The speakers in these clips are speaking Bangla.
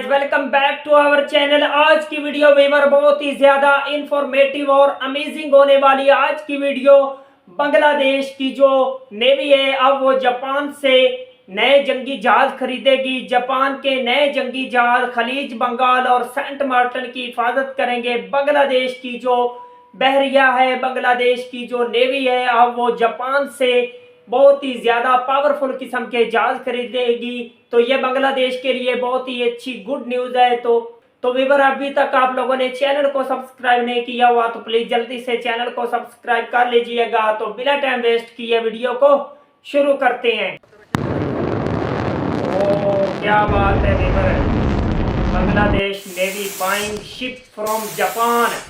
Guys, welcome back to our channel. आज की वीडियो वीवर बहुत ही ज्यादा इंफॉर्मेटिव और अमेजिंग होने वाली है। आज की वीडियो बांग्लादेश की जो नेवी है अब वो जापान से नए जंगी जहाज खरीदेगी। जापान के नए जंगी जहाज खलीज बंगाल और सेंट मार्टिन की हिफाजत करेंगे। बांग्लादेश की जो बहरिया है, बांग्लादेश की जो नेवी है अब वो जापान से बहुत ही ज्यादा पावरफुल किस्म के जहाज खरीदेगी। तो ये बांग्लादेश के लिए बहुत ही अच्छी गुड न्यूज है। तो व्यूअर, अभी तक आप लोगों ने चैनल को सब्सक्राइब नहीं किया हुआ तो प्लीज जल्दी से चैनल को सब्सक्राइब कर लीजिएगा। तो बिना टाइम वेस्ट किए वीडियो को शुरू करते हैं। ओ क्या बात है viewer, Bangladesh navy buying ship from Japan.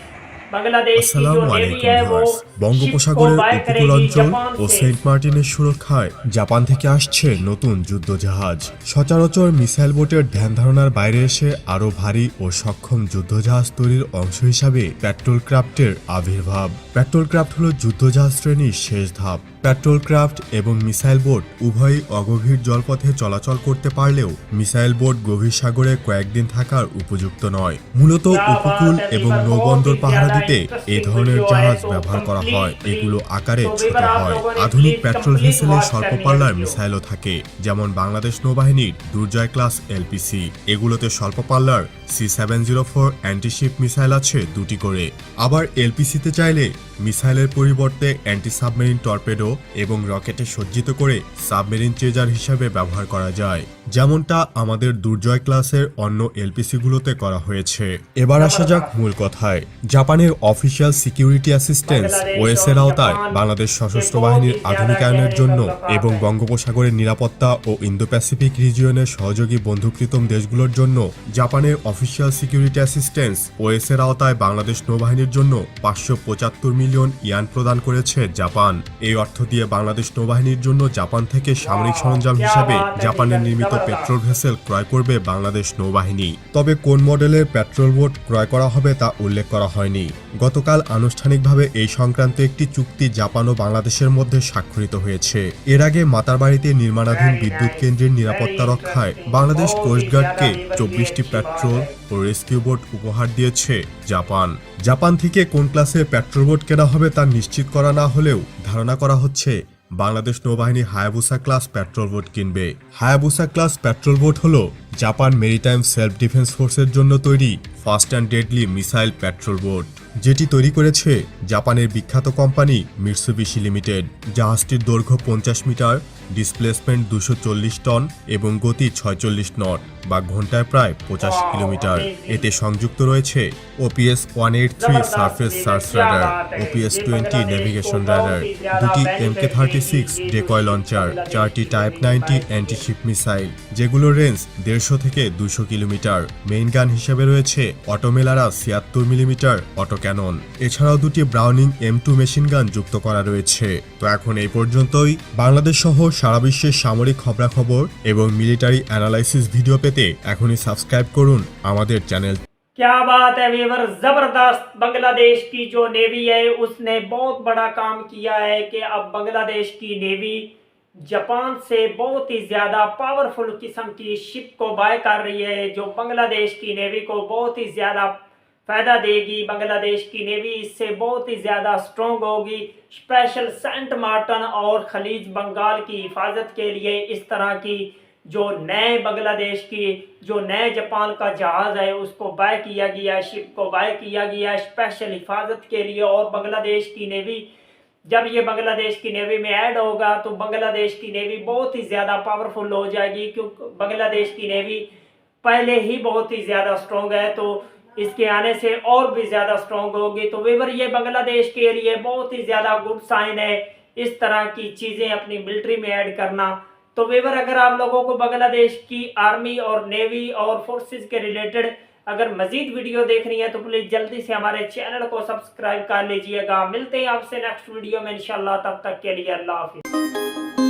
Bangladesh की जो नेवी है वो বঙ্গোপসাগরের উপকূল অঞ্চল ও সেন্ট মার্টিনের সুরক্ষায় জাপান থেকে আসছে নতুন যুদ্ধজাহাজ। সচরাচর মিসাইল বোটের ধ্যান ধারণার বাইরে এসে আরও ভারী ও সক্ষম যুদ্ধজাহাজ তৈরির অংশ হিসাবে পেট্রোল ক্রাফটের আবির্ভাব। পেট্রোল ক্রাফট হল যুদ্ধজাহাজ শ্রেণীর শেষ ধাপ। পেট্রোল ক্রাফট এবং মিসাইল বোট উভয়ই অগভীর জলপথে চলাচল করতে পারলেও মিসাইল বোট গভীর সাগরে কয়েকদিন থাকার উপযুক্ত নয়। মূলত উপকূল এবং নৌবন্দর পাহারা দিতে এই ধরনের জাহাজ ব্যবহার করা হয়। এগুলো আকারে ছোট হয়। আধুনিক পেট্রোল ভেসেলে স্বল্প পাল্লার মিসাইলও থাকে, যেমন বাংলাদেশ নৌবাহিনীর দুর্জয় ক্লাস এলপিসি। এগুলোতে স্বল্প পাল্লার C704 অ্যান্টিশিপ মিসাইল আছে দুটি করে। আবার এলপিসিতে চাইলে মিসাইলের পরিবর্তে অ্যান্টি সাবমেরিন টর্পেডো এবং রকেটে সজ্জিত করে সাবমেরিন চেজার হিসাবে ব্যবহার করা যায়, যেমনটা আমাদের দুর্জয় ক্লাসের অন্য এলপিসিগুলোতে করা হয়েছে। এবার আসা যাক মূল কথায়। জাপানের অফিসিয়াল সিকিউরিটি অ্যাসিস্ট্যান্স ওএস এর আওতায় বাংলাদেশ সশস্ত্র বাহিনীর আধুনিকায়নের জন্য এবং বঙ্গোপসাগরের নিরাপত্তা ও ইন্দো প্যাসিফিক রিজিয়নের সহযোগী বন্ধুপ্রীতম দেশগুলোর জন্য জাপানের অফিসিয়াল সিকিউরিটি অ্যাসিস্ট্যান্স ওএস এর আওতায় বাংলাদেশ নৌবাহিনীর জন্য 575 মিলিয়ন ইয়ান প্রদান করেছে জাপান। এই অর্থ দিয়ে বাংলাদেশ নৌবাহিনীর জন্য জাপান থেকে সামরিক সরঞ্জাম হিসাবে জাপানের নির্মিত পেট্রোল ভেসেল ক্রয় করবে বাংলাদেশ নৌবাহিনী। তবে কোন মডেলের পেট্রোল বোট ক্রয় করা হবে তা উল্লেখ করা হয়নি। গতকাল আনুষ্ঠানিকভাবে এই সংক্রান্ত একটি চুক্তি জাপান ও বাংলাদেশের মধ্যে স্বাক্ষরিত হয়েছে। এর আগে মাতারবাড়িতে নির্মাণাধীন বিদ্যুৎ কেন্দ্রের নিরাপত্তা রক্ষায় বাংলাদেশ কোস্টগার্ডকে 24টি পেট্রোল ও রেস্কিউ বোট উপহার দিয়েছে জাপান। জাপান থেকে কোন ক্লাসের পেট্রোল বোট কেনা হবে তা নিশ্চিত করা না হলেও ধারণা করা হচ্ছে বাংলাদেশ নৌবাহিনী হায়াবুসা ক্লাস পেট্রোল বোট কিনবে। হায়াবুসা ক্লাস পেট্রোল বোট হল জাপান মেরিটাইম সেলফ ডিফেন্স ফোর্সের জন্য তৈরি fast and deadly missile petrol boat, যেটি তৈরি করেছে জাপানের বিখ্যাত কোম্পানি মিৎসুবিশি লিমিটেড। জাহাজটির দৈর্ঘ্য 50 মিটার, ডিসপ্লেসমেন্ট 240 টন এবং গতি 46 নট বা ঘন্টায় প্রায় 85 কিলোমিটার। এতে সংযুক্ত রয়েছে OPS 183 surface search radar, OPS 20 navigation radar, দুটি MK36 ডেকয় লঞ্চার, 4টি টাইপ 90 অ্যান্টিশিপ মিসাইল, যেগুলোর রেঞ্জ 150 থেকে 200 কিলোমিটার। মেইন গান হিসেবে রয়েছে অটোমেলারা 76 মিলিমিটার অটো ক্যানন। এছাড়াও দুটি ব্রাউনিং M2 মেশিন গান যুক্ত করা রয়েছে। তো এখন এই পর্যন্তই। বাংলাদেশ সহ সারা বিশ্বের সামরিক খবরাখবর এবং মিলিটারি অ্যানালাইসিস ভিডিও পেতে এখনই সাবস্ক্রাইব করুন আমাদের চ্যানেল। क्या बात है व्यूअर, जबरदस्त। बांग्लादेश की जो नेवी है उसने बहुत बड़ा काम किया है कि अब बांग्लादेश की नेवी जापान से बहुत ही ज्यादा पावरफुल किस्म की शिप को बाय कर रही है, जो बांग्लादेश की नेवी को बहुत ही ज्यादा फायदा देगी। बांग्लादेश की नेवी इससे बहुत ही ज्यादा स्ट्रॉन्ग होगी। स्पेशल सेंट मार्टिन और खलीज बंगाल की हिफाजत के लिए इस तरह की जो नए बांग्लादेश की जो नए जापान का जहाज है उसको बाय किया गया, शिप को बाय किया गया स्पेशल हिफाजत के लिए। और बांग्लादेश की नेवी जब ये बांग्लादेश की नेवी में ऐड होगा तो बांग्लादेश की नेवी बहुत ही ज़्यादा पावरफुल हो जाएगी, क्योंकि बांग्लादेश की नेवी पहले ही बहुत ही ज़्यादा स्ट्रॉन्ग है, तो इसके आने से और भी ज़्यादा स्ट्रॉन्ग होगी। तो व्यूअर, ये बांग्लादेश के लिए बहुत ही ज़्यादा गुड साइन है इस तरह की चीज़ें अपनी मिलिट्री में ऐड करना। तो व्यूअर, अगर आप लोगों को बांग्लादेश की आर्मी और नेवी और फोर्सेस के रिलेटेड अगर मजीद वीडियो देखनी है तो प्लीज जल्दी से हमारे चैनल को सब्सक्राइब कर लीजिएगा। मिलते हैं आपसे नेक्स्ट वीडियो में इंशाल्लाह, तब तक के लिए अल्लाह हाफिज़।